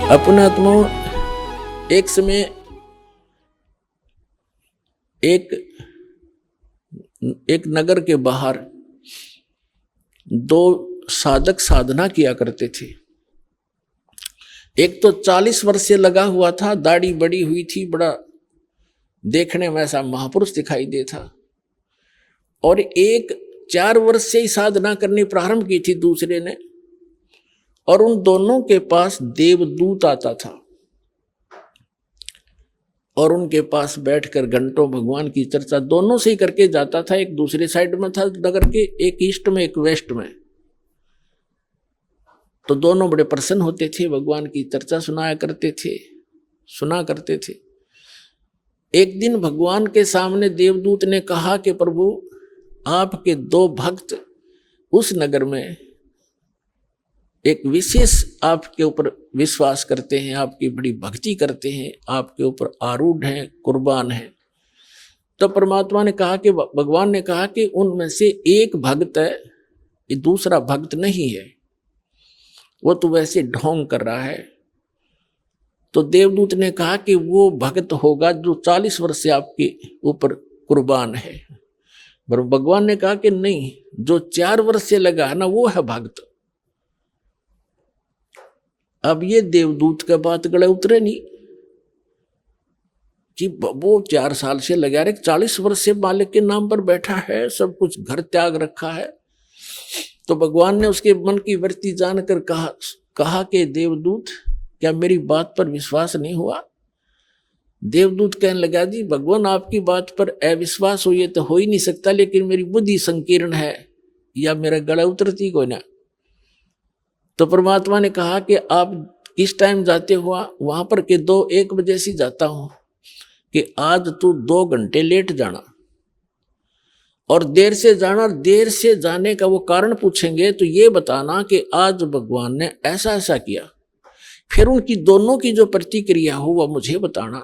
अपने आत्मा एक समय एक नगर के बाहर दो साधक साधना किया करते थे। एक तो 40 वर्ष से लगा हुआ था, दाढ़ी बड़ी हुई थी, बड़ा देखने में ऐसा महापुरुष दिखाई दे था। और एक 4 वर्ष से ही साधना करनी प्रारंभ की थी दूसरे ने, और उन दोनों के पास देवदूत आता था और उनके पास बैठकर घंटों भगवान की चर्चा दोनों से ही करके जाता था। एक दूसरे साइड में था नगर के, एक ईस्ट में एक वेस्ट में। तो दोनों बड़े प्रसन्न होते थे, भगवान की चर्चा सुना करते थे। एक दिन भगवान के सामने देवदूत ने कहा कि प्रभु, आपके 2 भक्त उस नगर में एक विशेष आपके ऊपर विश्वास करते हैं, आपकी बड़ी भक्ति करते हैं, आपके ऊपर आरूढ़ हैं, कुर्बान हैं। तो परमात्मा ने कहा कि भगवान ने कहा कि उनमें से एक भक्त है, ये दूसरा भक्त नहीं है, वो तो वैसे ढोंग कर रहा है। तो देवदूत ने कहा कि वो भक्त होगा जो 40 वर्ष से आपके ऊपर कुर्बान है। पर भगवान ने कहा कि नहीं, जो 4 वर्ष से लगा है ना, वो है भक्त। अब ये देवदूत के बात गले उतरे नहीं कि वो 4 साल से लगा रहे, 40 वर्ष से मालिक के नाम पर बैठा है, सब कुछ घर त्याग रखा है। तो भगवान ने उसके मन की वृत्ति जानकर कहा कि देवदूत, क्या मेरी बात पर विश्वास नहीं हुआ? देवदूत कहने लगा, जी भगवान, आपकी बात पर अविश्वास हो ये तो हो ही नहीं सकता, लेकिन मेरी बुद्धि संकीर्ण है, या मेरा गला उतरती को ना। तो परमात्मा ने कहा कि आप किस टाइम जाते हुआ? वहां पर के 1 बजे से जाता हूं, कि आज तू 2 घंटे लेट जाना और देर से जाना। और देर से जाने का वो कारण पूछेंगे तो ये बताना कि आज भगवान ने ऐसा ऐसा किया। फिर उनकी दोनों की जो प्रतिक्रिया हो वह मुझे बताना।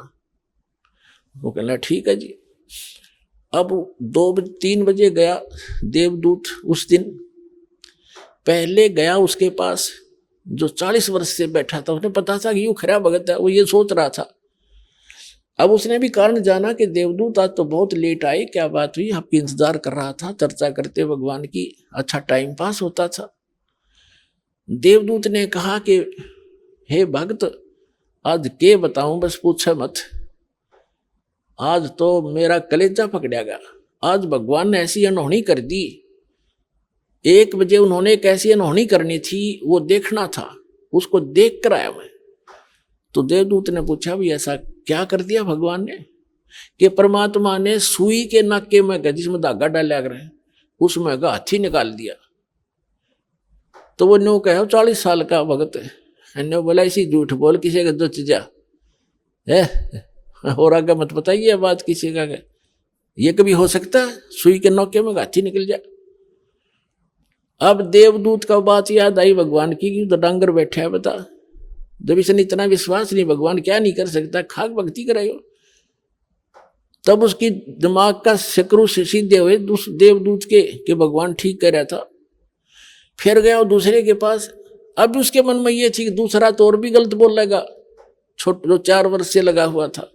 वो कहना ठीक है जी। अब 2-3 बजे गया देवदूत। उस दिन पहले गया उसके पास जो 40 वर्ष से बैठा था, उसने पता था कि यूं खरा भगत है, वो ये सोच रहा था। अब उसने भी कारण जाना कि देवदूत आज तो बहुत लेट आए, क्या बात हुई? आपकी इंतजार कर रहा था, चर्चा करते भगवान की, अच्छा टाइम पास होता था। देवदूत ने कहा कि हे भक्त, आज के बताऊं, बस पूछे मत, आज तो मेरा कलेजा पकड़ेगा। आज भगवान ने ऐसी अनहोनी कर दी। 1 बजे उन्होंने कैसी अनहोनी करनी थी वो देखना था, उसको देख कर आया मैं। तो देवदूत ने पूछा, भी ऐसा क्या कर दिया भगवान ने? कि परमात्मा ने सुई के नाके में जिसमें धागा डाला रहे, उसमें हाथी निकाल दिया। तो वो न्यू कहो 40 साल का भगत है, न्यू बोला इसी झूठ बोल किसी का जो चीजा है और आगे मत बताइए बात किसी का, ये कभी हो सकता है सुई के नोके में हाथी निकल जाए? अब देवदूत का बात याद आई भगवान की, तो डांगर बैठा है, बता जब इसने इतना विश्वास नहीं, भगवान क्या नहीं कर सकता, खाक भक्ति कराइयो। तब उसकी दिमाग का शक्रु सीधे हुए देवदूत के कि भगवान ठीक कह रहा था। फिर गया वो दूसरे के पास। अब उसके मन में ये थी कि दूसरा तो और भी गलत बोल लेगा, जो 4 वर्ष से लगा हुआ था।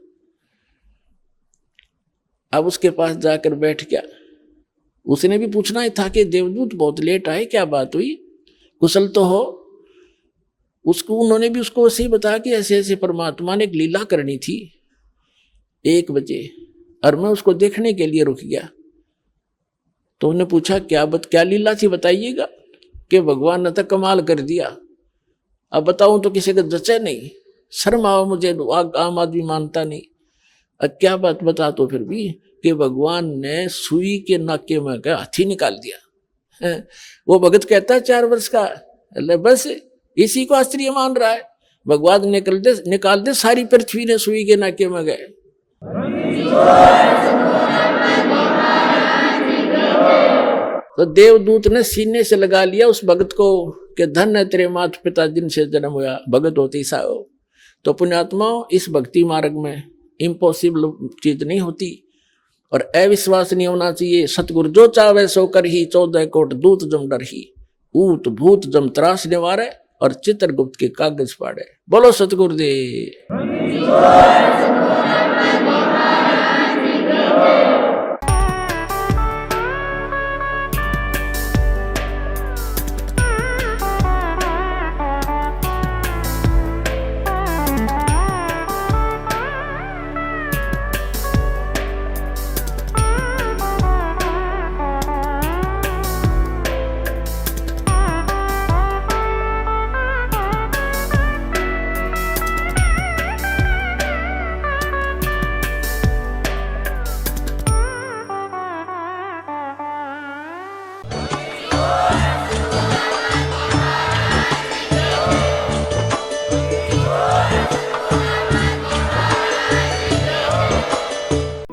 अब उसके पास जाकर बैठ गया। उसने भी पूछना ही था कि देवदूत बहुत लेट आए, क्या बात हुई, कुशल तो हो? उन्होंने भी उसको ऐसे ही बताया कि ऐसे ऐसे परमात्मा ने एक लीला करनी थी 1 बजे, और मैं उसको देखने के लिए रुक गया। तो उन्होंने पूछा क्या लीला थी, बताइएगा। कि भगवान ने तो कमाल कर दिया, अब बताऊं तो किसी का जचे नहीं, शर्म आओ मुझे, आम आदमी मानता नहीं। अब क्या बात बता तो फिर भी, कि भगवान ने सुई के नाके में का हाथी निकाल दिया। वो भगत कहता है 4 वर्ष का, बस इसी को आश्चर्य मान रहा है। भगवान निकाल दे सारी पृथ्वी ने सुई के नाके में गए। तो देवदूत ने सीने से लगा लिया उस भगत को कि धन है तेरे माता पिता जिनसे जन्म हुआ, भगत होती सा हो। तो पुण्यात्माओं, इस भक्ति मार्ग में इम्पॉसिबल चीज नहीं होती और अविश्वास नहीं होना चाहिए। सतगुरु जो चावे सो कर ही, 14 कोट दूत जम डर ही, ऊत भूत जम त्रास निवारे, और चित्रगुप्त के कागज फाड़े। बोलो सतगुरुदेव।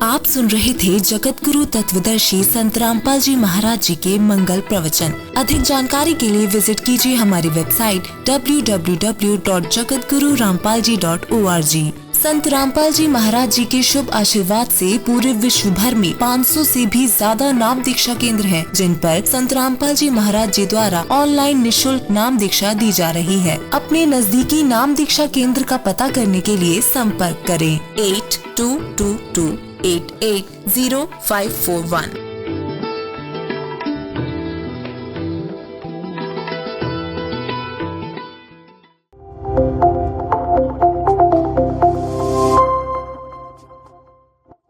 आप सुन रहे थे जगत गुरु तत्वदर्शी संत रामपाल जी महाराज जी के मंगल प्रवचन। अधिक जानकारी के लिए विजिट कीजिए हमारी वेबसाइट www.jagatgururampalji.org। संत रामपाल जी महाराज जी के शुभ आशीर्वाद से पूरे विश्व भर में 500 से भी ज्यादा नाम दीक्षा केंद्र हैं, जिन पर संत रामपाल जी महाराज जी द्वारा ऑनलाइन निशुल्क नाम दीक्षा दी जा रही है। अपने नजदीकी नाम दीक्षा केंद्र का पता करने के लिए संपर्क करें 8222880541।